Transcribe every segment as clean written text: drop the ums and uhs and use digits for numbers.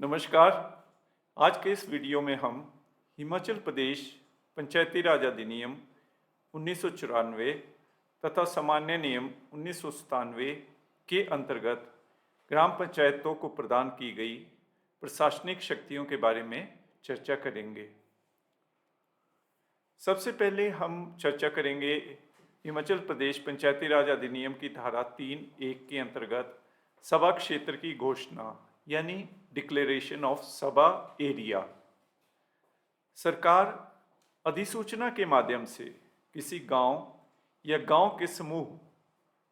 नमस्कार। आज के इस वीडियो में हम हिमाचल प्रदेश पंचायती राज अधिनियम 1994 तथा सामान्य नियम 1997 के अंतर्गत ग्राम पंचायतों को प्रदान की गई प्रशासनिक शक्तियों के बारे में चर्चा करेंगे। सबसे पहले हम चर्चा करेंगे हिमाचल प्रदेश पंचायती राज अधिनियम की धारा 3(1) के अंतर्गत सभा क्षेत्र की घोषणा यानी डिक्लेरेशन ऑफ सभा एरिया। सरकार अधिसूचना के माध्यम से किसी गांव या गांव के समूह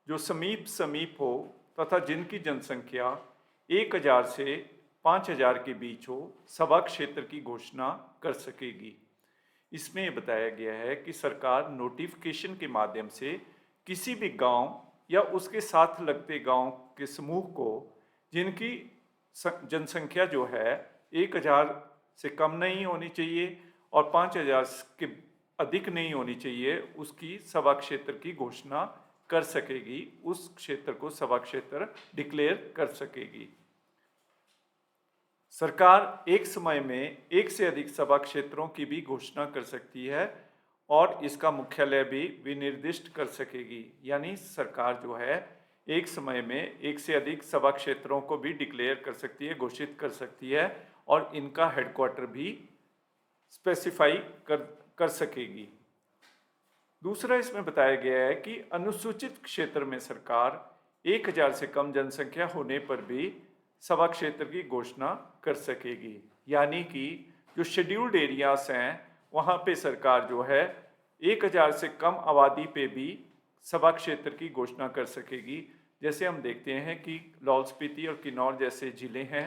जो समीप हो तथा जिनकी जनसंख्या 1000 से 5000 के बीच हो, सभा क्षेत्र की घोषणा कर सकेगी। इसमें यह बताया गया है कि सरकार नोटिफिकेशन के माध्यम से किसी भी गांव या उसके साथ लगते गांव के समूह को जिनकी जनसंख्या जो है 1000 से कम नहीं होनी चाहिए और 5000 के अधिक नहीं होनी चाहिए, उसकी सभा क्षेत्र की घोषणा कर सकेगी, उस क्षेत्र को सभा क्षेत्र डिक्लेयर कर सकेगी। सरकार एक समय में एक से अधिक सभा क्षेत्रों की भी घोषणा कर सकती है और इसका मुख्यालय भी विनिर्दिष्ट कर सकेगी। यानी सरकार जो है एक समय में एक से अधिक सभा क्षेत्रों को भी डिक्लेयर कर सकती है, घोषित कर सकती है और इनका हेडक्वार्टर भी स्पेसिफाई कर सकेगी। दूसरा इसमें बताया गया है कि अनुसूचित क्षेत्र में सरकार 1000 से कम जनसंख्या होने पर भी सभा क्षेत्र की घोषणा कर सकेगी। यानी कि जो शेड्यूल्ड एरियाज हैं वहाँ पे सरकार जो है 1000 से कम आबादी पे भी सभा क्षेत्र की घोषणा कर सकेगी। जैसे हम देखते हैं कि लाहौल स्पीति और किन्नौर जैसे ज़िले हैं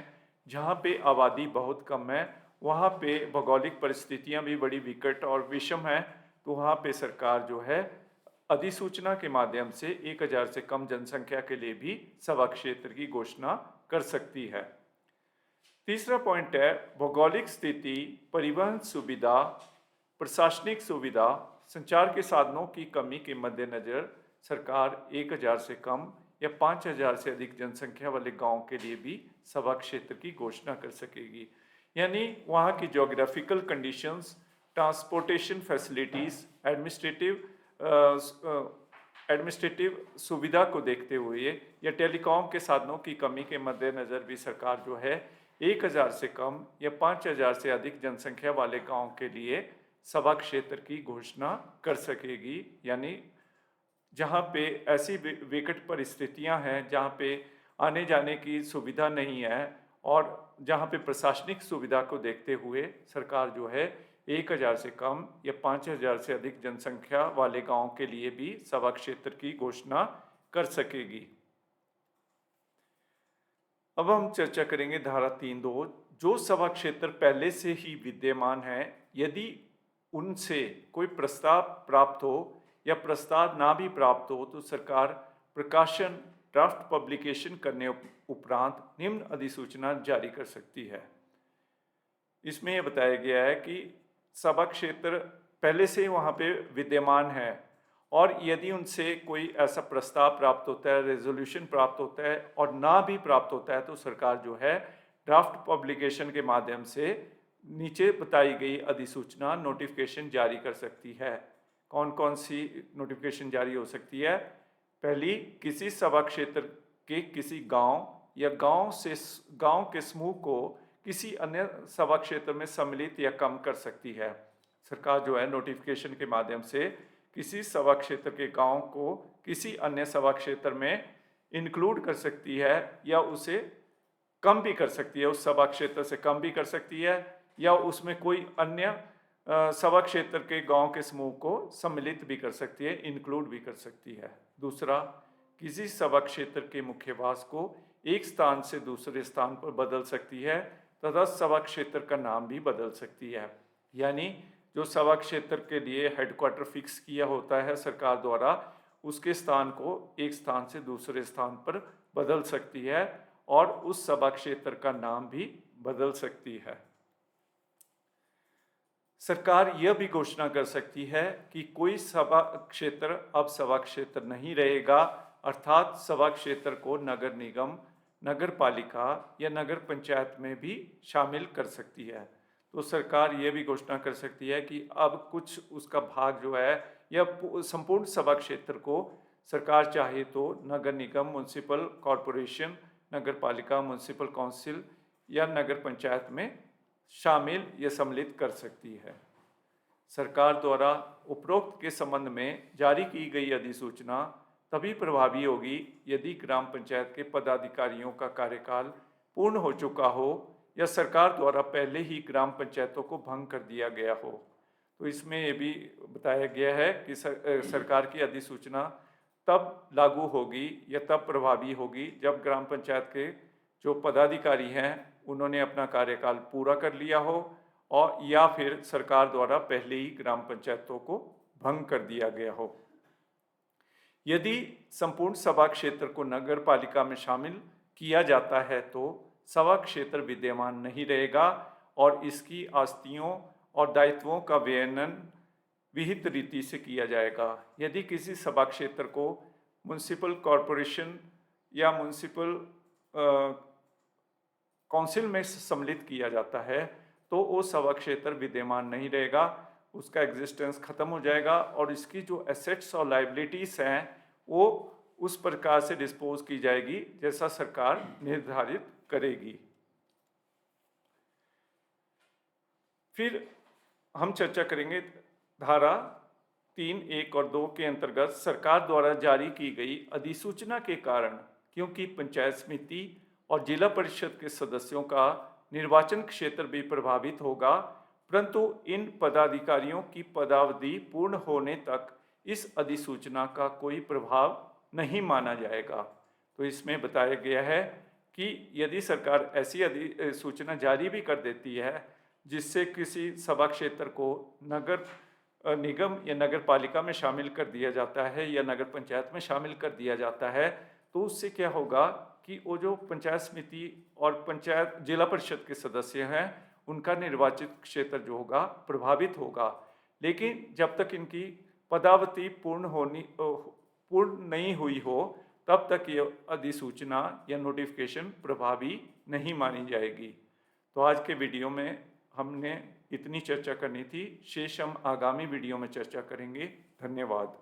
जहाँ पे आबादी बहुत कम है, वहाँ पे भौगोलिक परिस्थितियाँ भी बड़ी विकट और विषम हैं, तो वहाँ पे सरकार जो है अधिसूचना के माध्यम से 1000 से कम जनसंख्या के लिए भी सभा क्षेत्र की घोषणा कर सकती है। तीसरा पॉइंट है भौगोलिक स्थिति, परिवहन सुविधा, प्रशासनिक सुविधा, संचार के साधनों की कमी के मद्देनजर सरकार 1000 से कम या 5000 से अधिक जनसंख्या वाले गांव के लिए भी सभा क्षेत्र की घोषणा कर सकेगी। यानी वहाँ की geographical conditions, transportation facilities, administrative सुविधा को देखते हुए या टेलीकॉम के साधनों की कमी के मद्देनजर भी सरकार जो है 1000 से कम या 5000 से अधिक जनसंख्या वाले गांव के लिए सभा क्षेत्र की घोषणा कर सकेगी। यानी जहाँ पे ऐसी विकट परिस्थितियाँ हैं, जहाँ पे आने जाने की सुविधा नहीं है और जहाँ पे प्रशासनिक सुविधा को देखते हुए सरकार जो है 1000 से कम या 5000 से अधिक जनसंख्या वाले गांव के लिए भी सभा क्षेत्र की घोषणा कर सकेगी। अब हम चर्चा करेंगे धारा 3(2). जो सभा क्षेत्र पहले से ही विद्यमान है, यदि उनसे कोई प्रस्ताव प्राप्त हो या प्रस्ताव ना भी प्राप्त हो तो सरकार प्रकाशन, ड्राफ्ट पब्लिकेशन करने उपरांत निम्न अधिसूचना जारी कर सकती है। इसमें यह बताया गया है कि सभा क्षेत्र पहले से वहाँ पे विद्यमान है और यदि उनसे कोई ऐसा प्रस्ताव प्राप्त होता है, रेजोल्यूशन प्राप्त होता है और ना भी प्राप्त होता है तो सरकार जो है ड्राफ्ट पब्लिकेशन के माध्यम से नीचे बताई गई अधिसूचना नोटिफिकेशन जारी कर सकती है। कौन कौन सी नोटिफिकेशन जारी हो सकती है? पहली, किसी सभा क्षेत्र के किसी गांव या गांव के समूह को किसी अन्य सभा क्षेत्र में सम्मिलित या कम कर सकती है। सरकार जो है नोटिफिकेशन के माध्यम से किसी सभा क्षेत्र के गांव को किसी अन्य सभा क्षेत्र में इंक्लूड कर सकती है या उसे कम भी कर सकती है, उस सभा क्षेत्र से कम भी कर सकती है या उसमें कोई अन्य सभा क्षेत्र के गांव के समूह को सम्मिलित भी कर सकती है, इंक्लूड भी कर सकती है। दूसरा, किसी सभा क्षेत्र के मुख्यवास को एक स्थान से दूसरे स्थान पर बदल सकती है तथा सभा क्षेत्र का नाम भी बदल सकती है। यानी जो सभा क्षेत्र के लिए हेडक्वार्टर फिक्स किया होता है सरकार द्वारा, उसके स्थान को एक स्थान से दूसरे स्थान पर बदल सकती है और उस सभा क्षेत्र का नाम भी बदल सकती है। सरकार यह भी घोषणा कर सकती है कि कोई सभा क्षेत्र अब सभा क्षेत्र नहीं रहेगा, अर्थात सभा क्षेत्र को नगर निगम, नगर पालिका या नगर पंचायत में भी शामिल कर सकती है। तो सरकार ये भी घोषणा कर सकती है कि अब कुछ उसका भाग जो है या संपूर्ण सभा क्षेत्र को सरकार चाहे तो नगर निगम, म्युनिसिपल कॉरपोरेशन, नगर पालिका, म्युनिसिपल काउंसिल या नगर पंचायत में शामिल या सम्मिलित कर सकती है। सरकार द्वारा उपरोक्त के संबंध में जारी की गई अधिसूचना तभी प्रभावी होगी यदि ग्राम पंचायत के पदाधिकारियों का कार्यकाल पूर्ण हो चुका हो या सरकार द्वारा पहले ही ग्राम पंचायतों को भंग कर दिया गया हो। तो इसमें ये भी बताया गया है कि सरकार की अधिसूचना तब लागू होगी या तब प्रभावी होगी जब ग्राम पंचायत के जो पदाधिकारी हैं उन्होंने अपना कार्यकाल पूरा कर लिया हो और या फिर सरकार द्वारा पहले ही ग्राम पंचायतों को भंग कर दिया गया हो। यदि संपूर्ण सभा क्षेत्र को नगर पालिका में शामिल किया जाता है तो सभा क्षेत्र विद्यमान नहीं रहेगा और इसकी आस्तियों और दायित्वों का व्ययन विहित रीति से किया जाएगा। यदि किसी सभा क्षेत्र को म्युनिसिपल कॉरपोरेशन या म्युनिसिपल काउंसिल में सम्मिलित किया जाता है तो वो सभा क्षेत्र विद्यमान नहीं रहेगा, उसका एग्जिस्टेंस खत्म हो जाएगा और इसकी जो एसेट्स और लाइबिलिटीज हैं वो उस प्रकार से डिस्पोज की जाएगी जैसा सरकार निर्धारित करेगी। फिर हम चर्चा करेंगे धारा 3, 1 और 2 के अंतर्गत सरकार द्वारा जारी की गई अधिसूचना के कारण क्योंकि पंचायत समिति और जिला परिषद के सदस्यों का निर्वाचन क्षेत्र भी प्रभावित होगा, परंतु इन पदाधिकारियों की पदावधि पूर्ण होने तक इस अधिसूचना का कोई प्रभाव नहीं माना जाएगा। तो इसमें बताया गया है कि यदि सरकार ऐसी अधिसूचना जारी भी कर देती है जिससे किसी सभा क्षेत्र को नगर निगम या नगर पालिका में शामिल कर दिया जाता है या नगर पंचायत में शामिल कर दिया जाता है, तो उससे क्या होगा कि वो जो पंचायत समिति और पंचायत जिला परिषद के सदस्य हैं उनका निर्वाचित क्षेत्र जो होगा प्रभावित होगा। लेकिन जब तक इनकी पदावधि पूर्ण नहीं हुई हो तब तक ये अधिसूचना या नोटिफिकेशन प्रभावी नहीं मानी जाएगी। तो आज के वीडियो में हमने इतनी चर्चा करनी थी, शेष हम आगामी वीडियो में चर्चा करेंगे। धन्यवाद।